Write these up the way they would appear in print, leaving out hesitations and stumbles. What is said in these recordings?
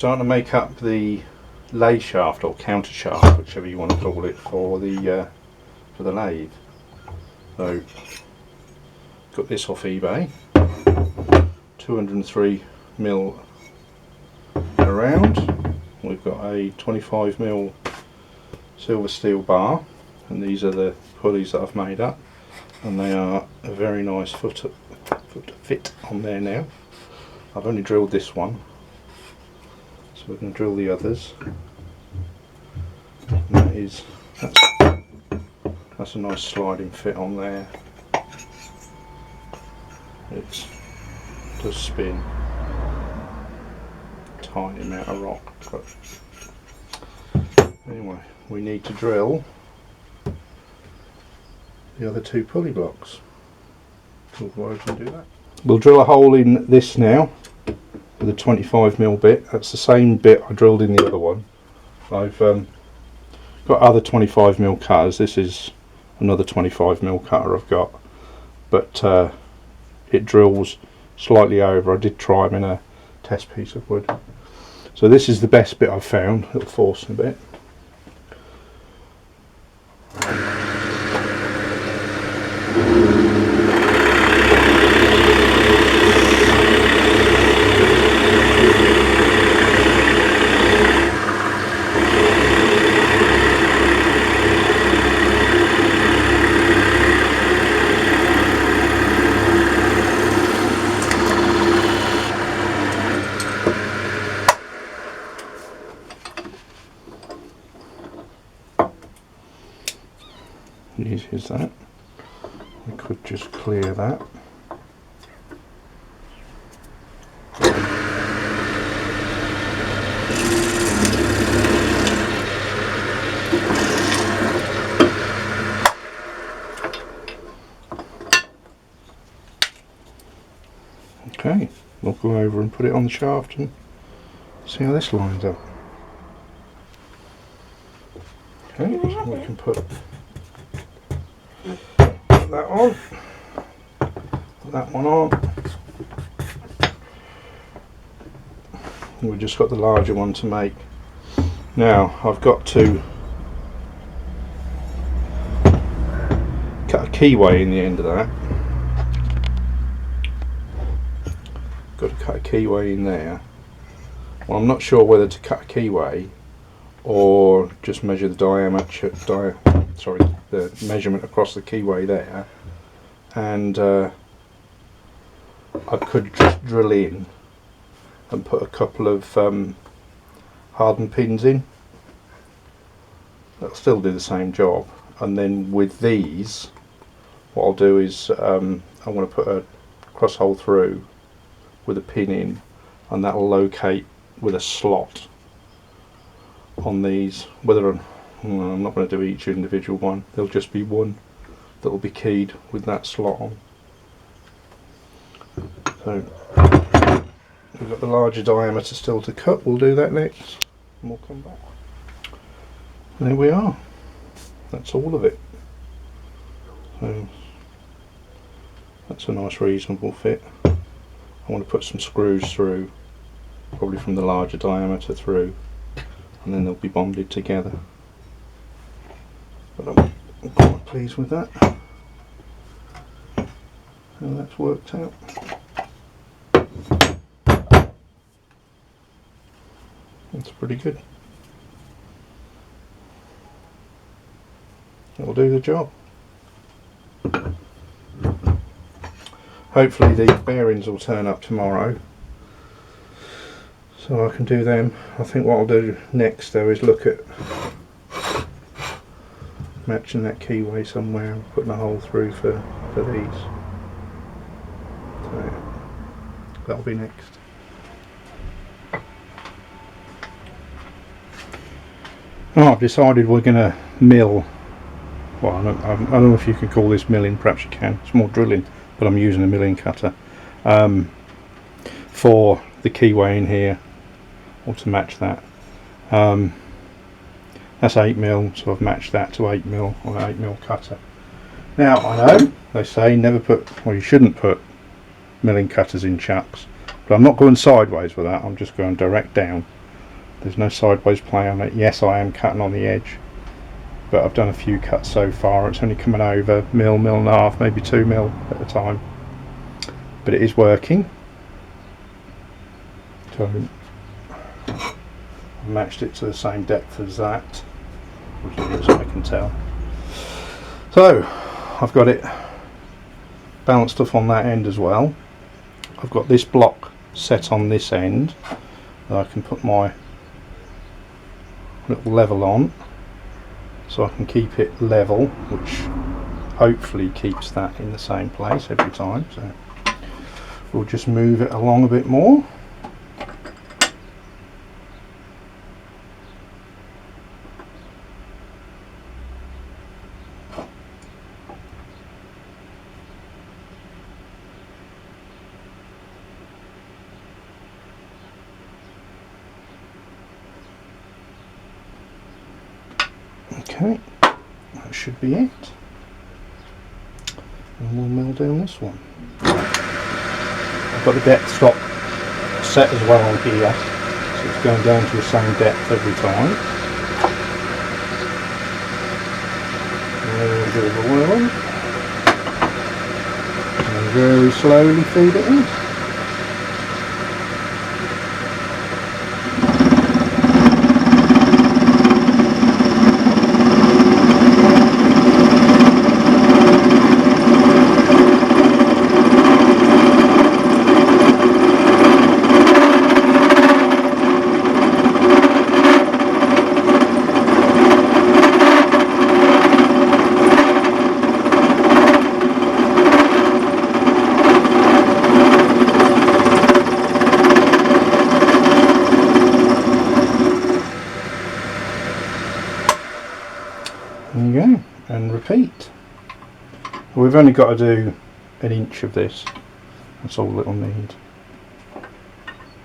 starting to make up the lathe shaft or counter shaft, whichever you want to call it, for the lathe. So got this off eBay, 203mm around. We've got a 25mm silver steel bar, and these are the pulleys that I've made up, and they are a very nice foot fit on there now. I've only drilled this one, so we're going to drill the others. And that's a nice sliding fit on there. It does spin, tiny amount of rock, but anyway, we need to drill the other two pulley blocks. Otherwise we can do that. We'll drill a hole in this now with a 25mm bit. That's the same bit I drilled in the other one. I've got other 25mm cutters. This is another 25mm cutter I've got, but it drills slightly over. I did try them in a test piece of wood. So this is the best bit I've found. It'll force a bit. Easy as that. We could just clear that. Okay, we'll go over and put it on the shaft and see how this lines up. Okay, so we can put that on, put that one on. We've just got the larger one to make. Now I've got to cut a keyway in the end of that. Got to cut a keyway in there. Well, I'm not sure whether to cut a keyway or just measure the diameter, the measurement across the keyway there, and I could just drill in and put a couple of hardened pins in. That'll still do the same job. And then with these, what I'll do is I'm going to put a cross hole through with a pin in, and that'll locate with a slot on these. I'm not going to do each individual one, there'll just be one that will be keyed with that slot on. So we've got the larger diameter still to cut. We'll do that next and we'll come back. And there we are. That's all of it. So that's a nice reasonable fit. I want to put some screws through, probably from the larger diameter through, and then they'll be bonded together. But I'm quite pleased with that. How that's worked out. That's pretty good. It'll do the job. Hopefully the bearings will turn up tomorrow, so I can do them. I think what I'll do next though is look at matching that keyway somewhere and putting a hole through for these. So that'll be next. Oh, I've decided we're going to mill. Well, I don't know if you can call this milling, perhaps you can. It's more drilling, but I'm using a milling cutter for the keyway in here, or to match that. That's 8mm, so I've matched that to 8mm on an 8mm cutter. Now I know they say never put, well, you shouldn't put milling cutters in chucks, but I'm not going sideways with that. I'm just going direct down, There's no sideways play on it. Yes, I am cutting on the edge, but I've done a few cuts so far. It's only coming over mil and a half, maybe 2 mil at a time, but it is working. So I've matched it to the same depth as that, which is I can tell. So I've got it balanced off on that end as well. I've got this block set on this end that I can put my little level on, so I can keep it level, which hopefully keeps that in the same place every time. So we'll just move it along a bit more. Okay, that should be it, and we'll mill down this one. I've got the depth stop set as well on here, so it's going down to the same depth every time. A little bit of oil on, and very slowly feed it in. There you go, and repeat. We've only got to do 1 inch of this, that's all it'll need,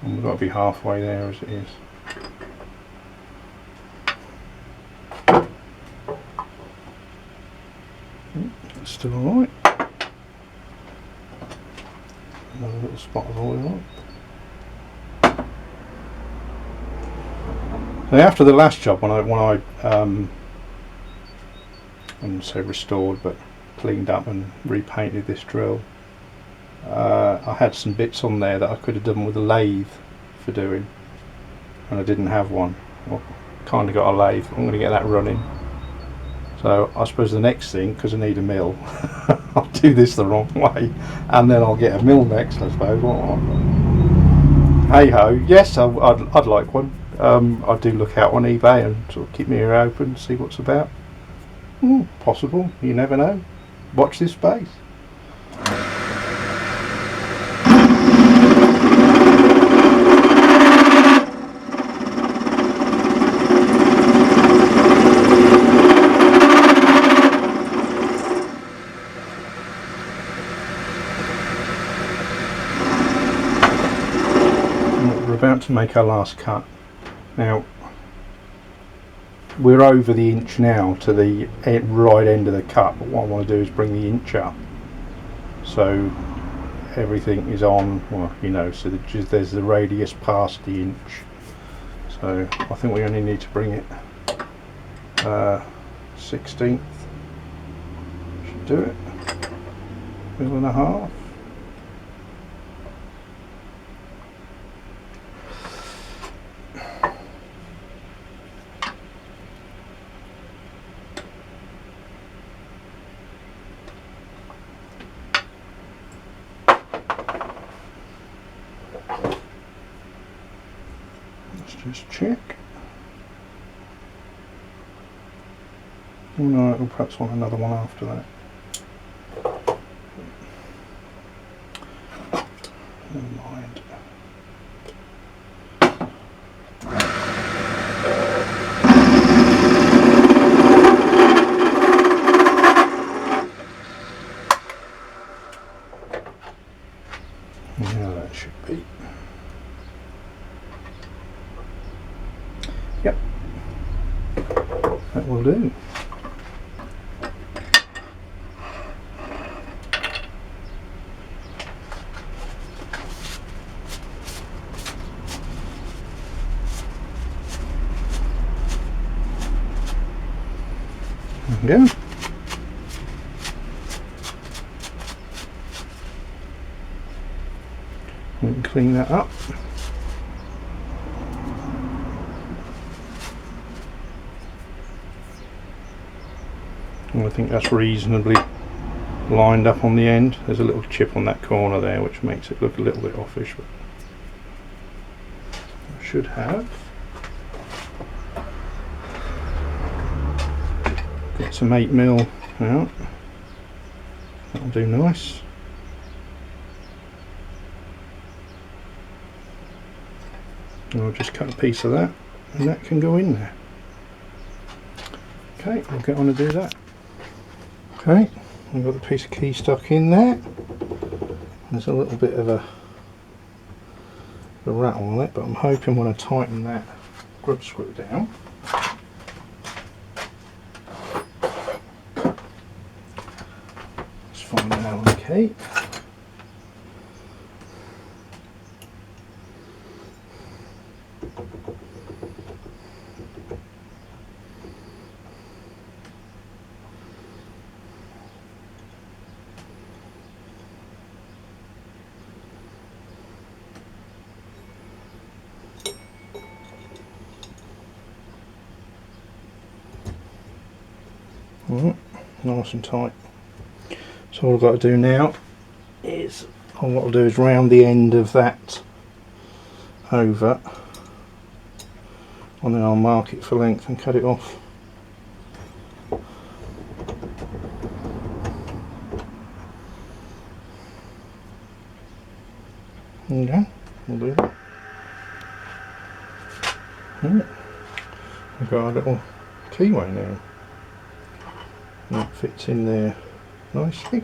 and we've got to be halfway there as it is. It's still alright. Another little spot of oil on. So after the last job, when I wouldn't say restored, but cleaned up and repainted this drill, I had some bits on there that I could have done with a lathe for doing, and I didn't have one. Well, kind of got a lathe. I'm going to get that running. So I suppose the next thing, because I need a mill, I'll do this the wrong way, and then I'll get a mill next, I suppose. Hey ho, yes, I'd like one. I do look out on eBay and sort of keep my ear open, see what's about. Possible, you never know. Watch this space. We're about to make our last cut. Now, we're over the inch now to the right end of the cut, but what I want to do is bring the inch up so everything is on, well, you know, so that there's the radius past the inch. So I think we only need to bring it 1/16. Should do it. 1.5 mil. Just check. Oh no, we'll perhaps want another one after that. Never mind. Yeah, that should be. Yep, that will do. There we go. We can clean that up. And I think that's reasonably lined up on the end. There's a little chip on that corner there which makes it look a little bit offish, but I should have got some 8mm out. That'll do nice. And I'll just cut a piece of that and that can go in there. Okay, we'll get on to do that. Okay, I've got the piece of key stuck in there. There's a little bit of a rattle on it, but I'm hoping when I tighten that grub screw down, let's find out on the key. Nice and tight. So all I've got to do now is, what I'll do is round the end of that over, and then I'll mark it for length and cut it off. Okay, we'll do that. I've got a little keyway now. That fits in there nicely.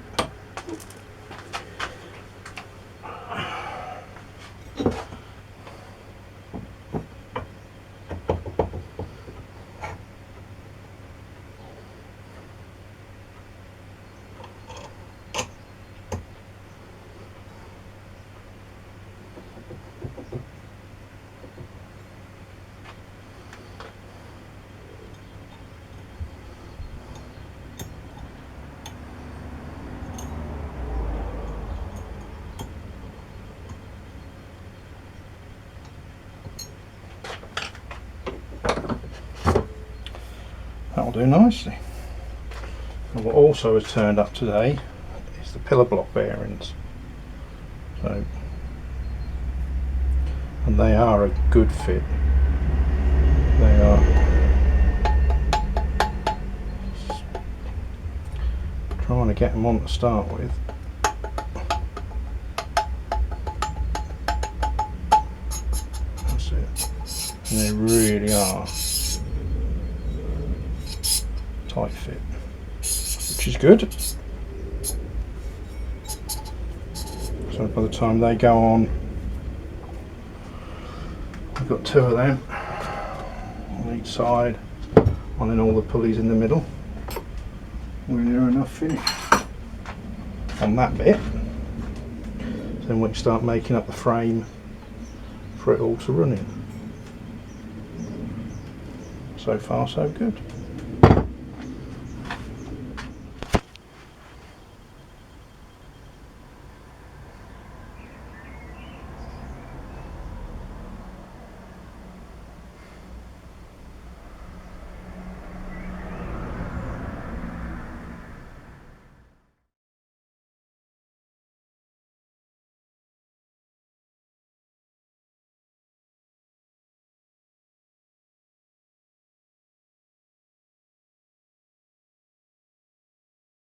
That'll do nicely. And what also has turned up today is the pillar block bearings. So, and they are a good fit. They are. Trying to get them on to start with. That's it. And they really are tight fit, which is good. So by the time they go on, I've got two of them on each side, and then all the pulleys in the middle. We're near enough finished on that bit. So then we can start making up the frame for it all to run in. So far so good.